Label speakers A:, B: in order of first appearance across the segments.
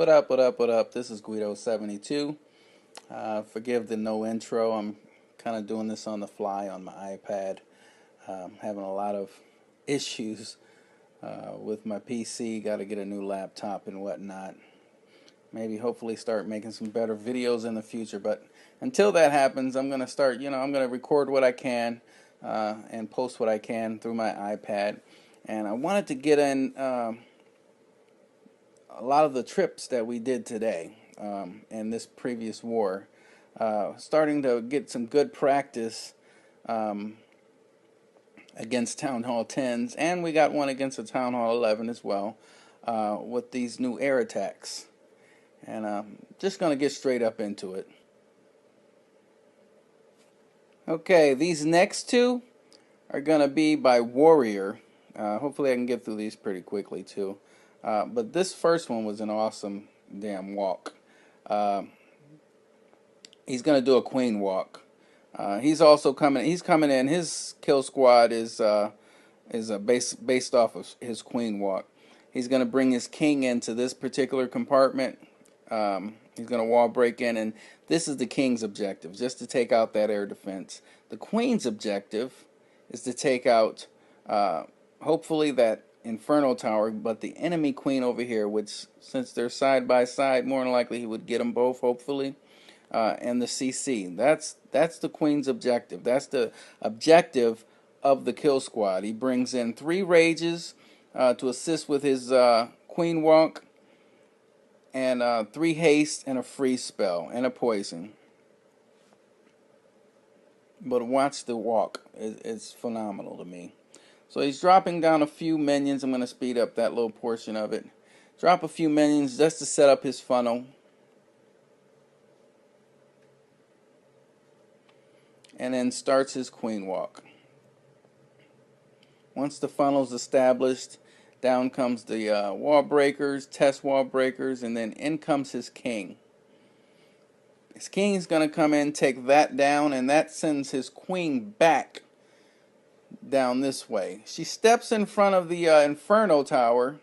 A: What up, what up, what up? This is Guido72. Forgive the no intro. I'm kind of doing this on the fly on my iPad. Having a lot of issues with my PC. Got to get a new laptop and whatnot. Maybe hopefully start making some better videos in the future. But until that happens, I'm going to start, I'm going to record what I can and post what I can through my iPad. And I wanted to get in a lot of the trips that we did today in this previous war, starting to get some good practice against Town Hall 10s, and we got one against the Town Hall 11 as well with these new air attacks. And just going to get straight up into it. Okay, these next two are going to be by Warrior. Hopefully I can get through these pretty quickly too. But this first one was an awesome damn walk. He's going to do a queen walk. He's also coming. He's coming in. His kill squad is based off of his queen walk. He's going to bring his king into this particular compartment. He's going to wall break in, and this is the king's objective, just to take out that air defense. The queen's objective is to take out, hopefully, that Inferno Tower, but the enemy queen over here, which, since they're side by side, more than likely he would get them both, hopefully, and the CC. That's the queen's objective. That's the objective of the kill squad. He brings in 3 rages to assist with his queen walk, and 3 haste, and a freeze spell, and a poison. But watch the walk. It's phenomenal to me. So he's dropping down a few minions. I'm going to speed up that little portion of it. Drop a few minions just to set up his funnel. And then starts his queen walk. Once the funnel's established, down comes the wall breakers, test wall breakers, and then in comes his king. His king is going to come in, take that down, and that sends his queen back down this way. She steps in front of the Inferno Tower,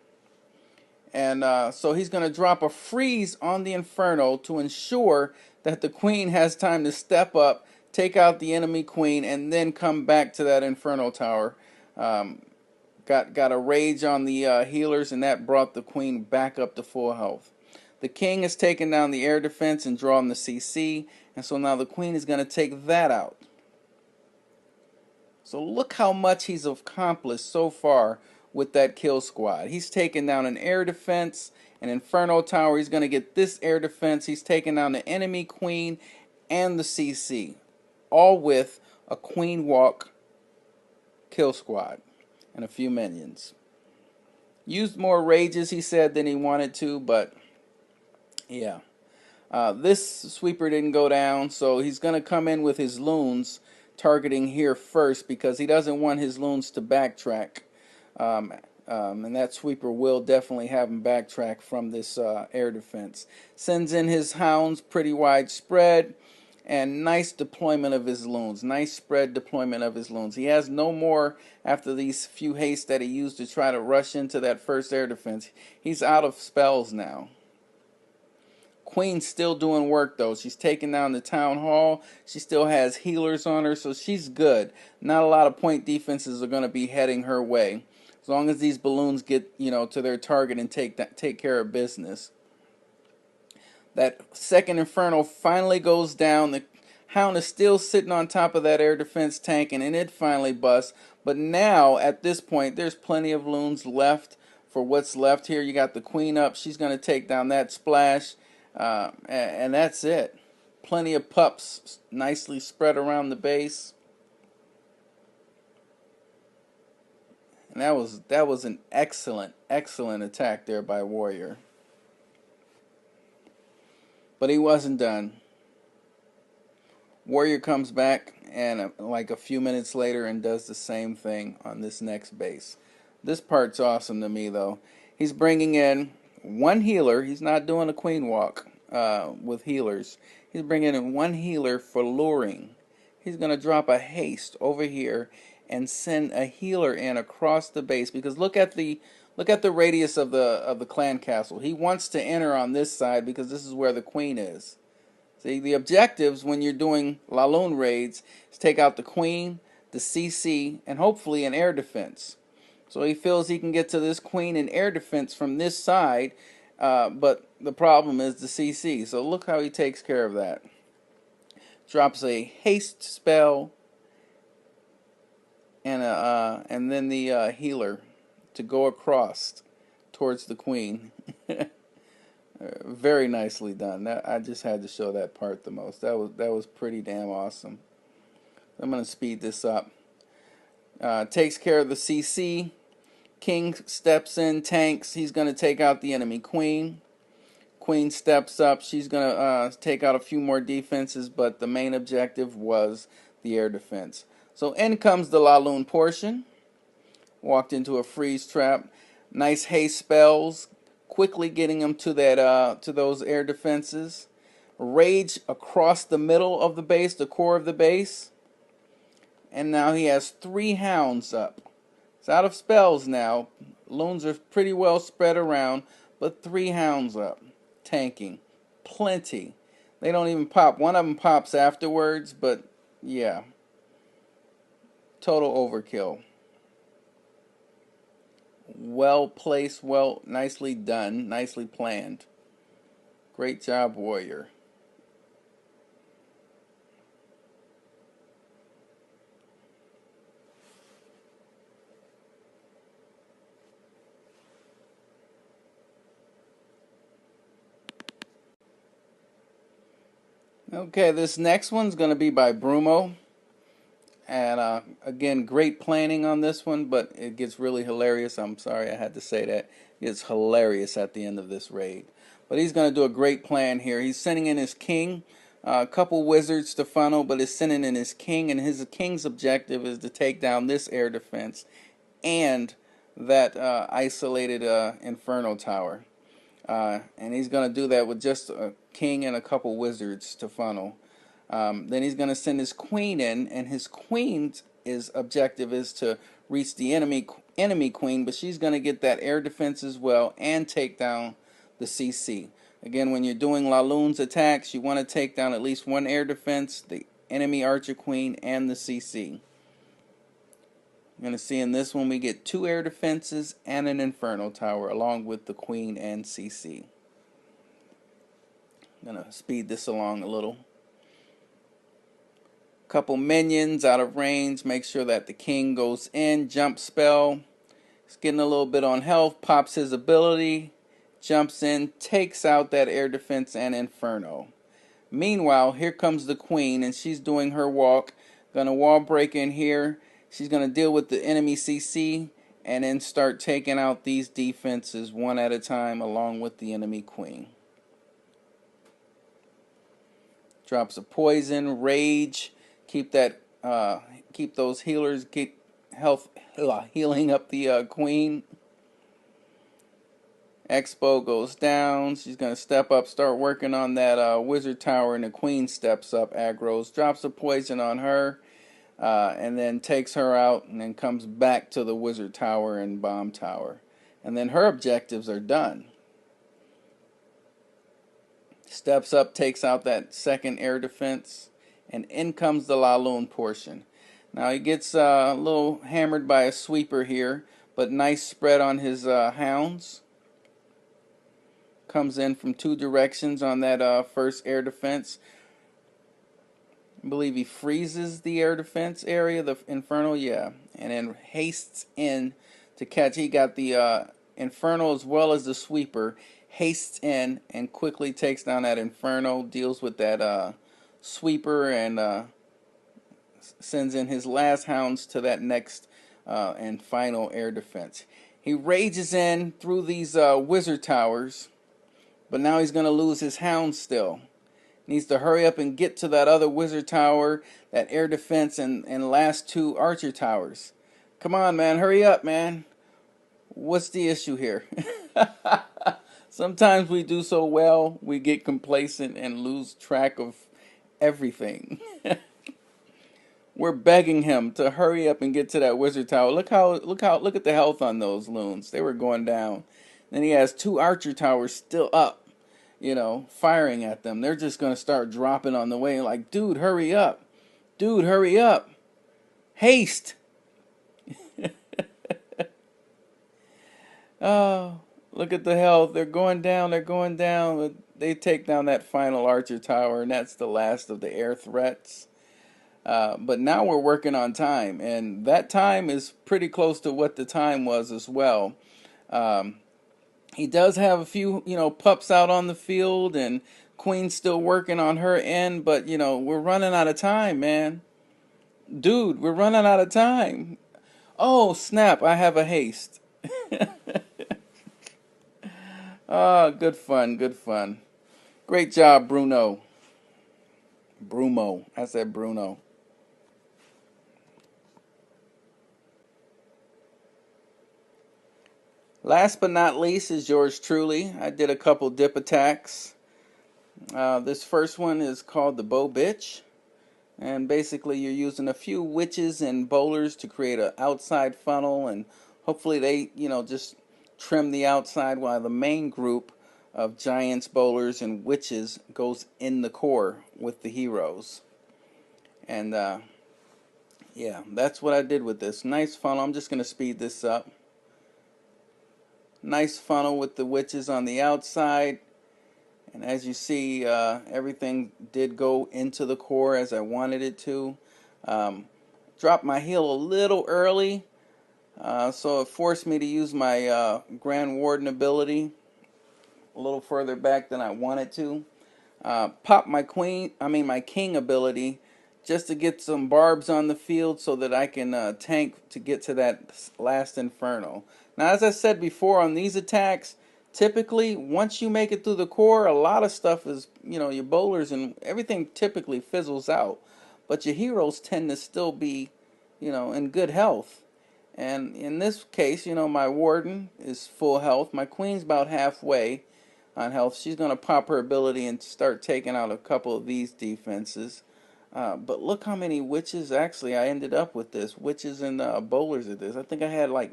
A: and so he's going to drop a freeze on the Inferno to ensure that the queen has time to step up, take out the enemy queen, and then come back to that Inferno Tower. Got a rage on the healers, and that brought the queen back up to full health. The king has taken down the air defense and drawn the CC, and so now the queen is going to take that out. So look how much he's accomplished so far with that kill squad. He's taken down an air defense, an Inferno Tower. He's going to get this air defense. He's taken down the enemy queen and the CC, all with a queen walk kill squad and a few minions. Used more rages, he said, than he wanted to, but yeah. This sweeper didn't go down, so he's going to come in with his loons, targeting here first because he doesn't want his loons to backtrack. And that sweeper will definitely have him backtrack from this air defense. Sends in his hounds pretty widespread, and nice deployment of his loons. Nice spread deployment of his loons. He has no more after these few hastes that he used to try to rush into that first air defense. He's out of spells now. Queen's still doing work though. She's taking down the town hall. She still has healers on her, so she's good. Not a lot of point defenses are going to be heading her way, as long as these balloons get to their target and take care of business. That second Inferno finally goes down. The Hound is still sitting on top of that air defense tank, and it finally busts. But now, at this point, there's plenty of loons left for what's left here. You got the queen up. She's going to take down that splash, and that's it. Plenty of pups nicely spread around the base. And that was an excellent attack there by Warrior. But he wasn't done. Warrior comes back and like a few minutes later and does the same thing on this next base. This part's awesome to me though. He's bringing in 1 healer. He's not doing a queen walk with healers. He's bringing in 1 healer for luring. He's going to drop a haste over here and send a healer in across the base, because look at the radius of the clan castle. He wants to enter on this side because this is where the queen is. See, the objectives when you're doing Laloon raids is take out the queen, the CC, and hopefully an air defense. So he feels he can get to this queen and air defense from this side, but the problem is the CC. So look how he takes care of that. Drops a haste spell and then the healer to go across towards the queen. Very nicely done. I just had to show that part the most. That was pretty damn awesome. I'm gonna speed this up. Takes care of the CC. King steps in, tanks. He's gonna take out the enemy queen. Queen steps up. She's gonna take out a few more defenses, but the main objective was the air defense. So in comes the Laloon portion. Walked into a freeze trap. Nice haste spells, quickly getting him to that to those air defenses. Rage across the middle of the base, the core of the base. And now he has 3 hounds up. It's out of spells now. Loons are pretty well spread around, but 3 hounds up. Tanking. Plenty. They don't even pop. One of them pops afterwards, but yeah. Total overkill. Well placed, nicely done, nicely planned. Great job, warrior. Okay, this next one's going to be by Brumo. And again, great planning on this one, but it gets really hilarious. I'm sorry I had to say that. It gets hilarious at the end of this raid. But he's going to do a great plan here. He's sending in his king, a couple wizards to funnel, but is sending in his king, and his king's objective is to take down this air defense and that isolated Inferno Tower. And he's going to do that with just a king and a couple wizards to funnel. Then he's going to send his queen in, and his queen's objective is to reach the enemy queen, but she's going to get that air defense as well and take down the CC. Again, when you're doing Laloon's attacks, you want to take down at least one air defense, the enemy archer queen, and the CC. You're going to see in this one we get 2 air defenses and an Inferno Tower along with the queen and CC. I'm going to speed this along a little. Couple minions out of range. Make sure that the king goes in. Jump spell. He's getting a little bit on health. Pops his ability. Jumps in. Takes out that air defense and Inferno. Meanwhile, here comes the queen, and she's doing her walk. Gonna wall break in here. She's gonna deal with the enemy CC and then start taking out these defenses one at a time along with the enemy queen. Drops a poison, rage. Keep those healers, keep healing up the queen. Expo goes down. She's going to step up, start working on that wizard tower, and the queen steps up, aggroes, drops a poison on her, and then takes her out, and then comes back to the wizard tower and bomb tower. And then her objectives are done. Steps up, takes out that second air defense, and in comes the Laloon portion. Now he gets a little hammered by a sweeper here, but nice spread on his hounds. Comes in from 2 directions on that first air defense. I believe he freezes the air defense area, the Inferno, yeah, and then hastes in to catch. He got the Inferno as well as the sweeper. Hastes in and quickly takes down that Inferno, deals with that sweeper, and sends in his last hounds to that next and final air defense. He rages in through these wizard towers, but now he's going to lose his hounds still. Needs to hurry up and get to that other wizard tower, that air defense, and last 2 archer towers. Come on, man, hurry up, man. What's the issue here? Sometimes we do so well, we get complacent and lose track of everything. We're begging him to hurry up and get to that wizard tower. Look at the health on those loons. They were going down. Then he has two archer towers still up, firing at them. They're just gonna start dropping on the way. Like, dude, hurry up. Dude, hurry up. Haste. Oh, look at the health. They're going down. They're going down. They take down that final archer tower, and that's the last of the air threats. But now we're working on time, and that time is pretty close to what the time was as well. Um, he does have a few, pups out on the field, and Queen's still working on her end, but, we're running out of time, man. Dude, we're running out of time. Oh, snap, I have a haste. Ah, good fun, good fun. Great job, Bruno. Brumo. I said Bruno. Last but not least is yours truly. I did a couple dip attacks. This first one is called the Bow Bitch. And basically you're using a few witches and bowlers to create an outside funnel. And hopefully they, just trim the outside while the main group of giants, bowlers, and witches goes in the core with the heroes. And yeah, that's what I did with this. Nice funnel. I'm just going to speed this up. Nice funnel with the witches on the outside. And as you see, everything did go into the core as I wanted it to. Dropped my heal a little early, so it forced me to use my Grand Warden ability a little further back than I wanted to. Pop my king ability just to get some barbs on the field so that I can tank to get to that last inferno. Now, as I said before, on these attacks, typically once you make it through the core, a lot of stuff is, your bowlers and everything typically fizzles out, but your heroes tend to still be, in good health. And in this case, my warden is full health. My queen's about halfway on health. She's going to pop her ability and start taking out a couple of these defenses. But look how many witches actually I ended up with this. Witches and bowlers of this. I think I had like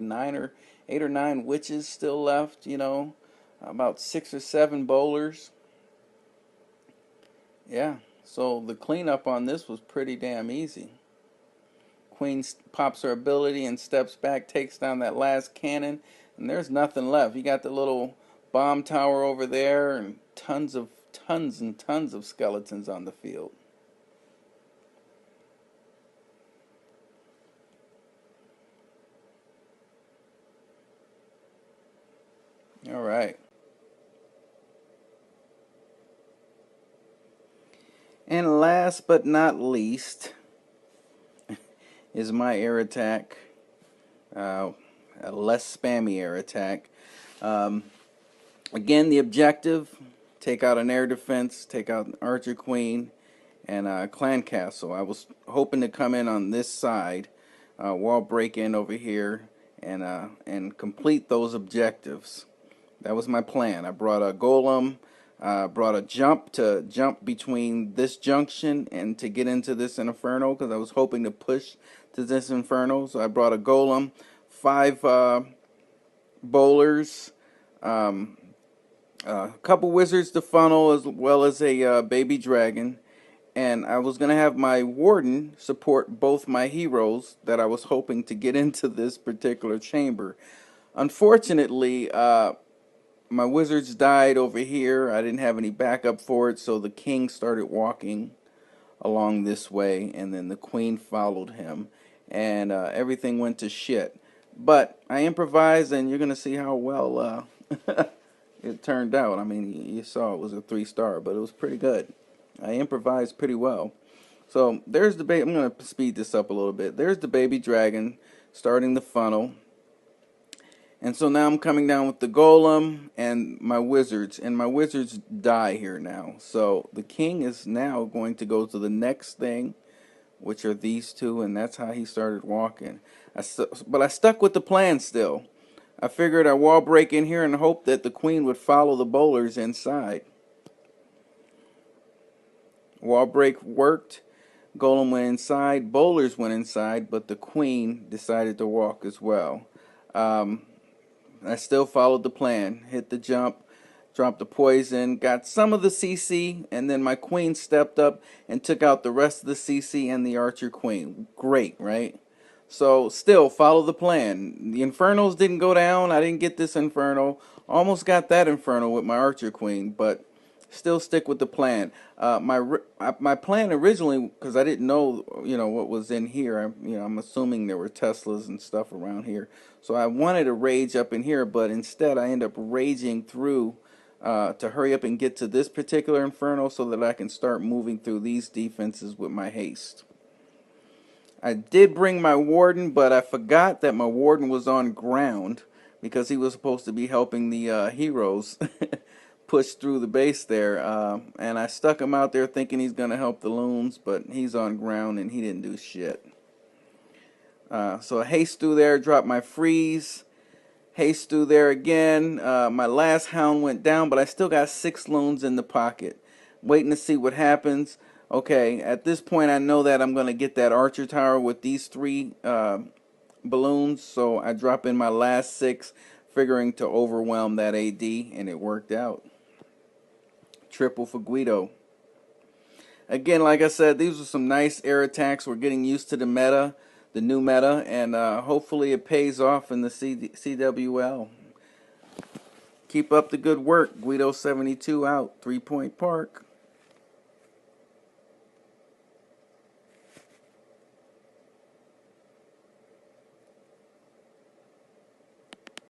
A: 8 or 9 witches still left, about 6 or 7 bowlers. Yeah, so the cleanup on this was pretty damn easy. Queen pops her ability and steps back, takes down that last cannon, and there's nothing left. You got the little bomb tower over there and tons and tons of skeletons on the field. All right. And last but not least is my air attack. A less spammy air attack. Um, Again, the objective, take out an air defense, take out an archer queen, and a clan castle. I was hoping to come in on this side, wall break in over here, and complete those objectives. That was my plan. I brought a golem, brought a jump to jump between this junction and to get into this inferno because I was hoping to push to this inferno. So I brought a golem, 5 bowlers, a couple wizards to funnel, as well as a baby dragon. And I was going to have my warden support both my heroes that I was hoping to get into this particular chamber. Unfortunately, my wizards died over here. I didn't have any backup for it, so the king started walking along this way, and then the queen followed him, and everything went to shit. But I improvised, and you're going to see how well it turned out. I mean, you saw it was a 3-star, but it was pretty good. I improvised pretty well. So there's the baby. I'm going to speed this up a little bit. There's the baby dragon starting the funnel. And so now I'm coming down with the golem and my wizards. And my wizards die here now. So the king is now going to go to the next thing, which are these two. And that's how he started walking. But I stuck with the plan still. I figured I'd wall break in here and hope that the queen would follow the bowlers inside. Wall break worked. Golem went inside, bowlers went inside, but the queen decided to walk as well. Um, I still followed the plan. Hit the jump, dropped the poison, got some of the CC, and then my queen stepped up and took out the rest of the CC and the archer queen. Great, right? So still follow the plan. The infernals didn't go down. I didn't get this infernal. Almost got that infernal with my archer queen, but still stick with the plan. My plan originally, because I didn't know what was in here. I'm assuming there were Teslas and stuff around here. So I wanted to rage up in here, but instead I end up raging through to hurry up and get to this particular inferno so that I can start moving through these defenses with my haste. I did bring my warden, but I forgot that my warden was on ground because he was supposed to be helping the heroes push through the base there. And I stuck him out there thinking he's going to help the loons, but he's on ground and he didn't do shit. So I haste through there, drop my freeze, haste through there again. My last hound went down, but I still got 6 loons in the pocket. Waiting to see what happens. Okay, at this point I know that I'm going to get that archer tower with these 3 balloons, so I drop in my last 6, figuring to overwhelm that AD, and it worked out. Triple for Guido. Again, like I said, these are some nice air attacks. We're getting used to the meta, the new meta, and hopefully it pays off in the CWL. Keep up the good work. Guido72 out. 3 Point Park.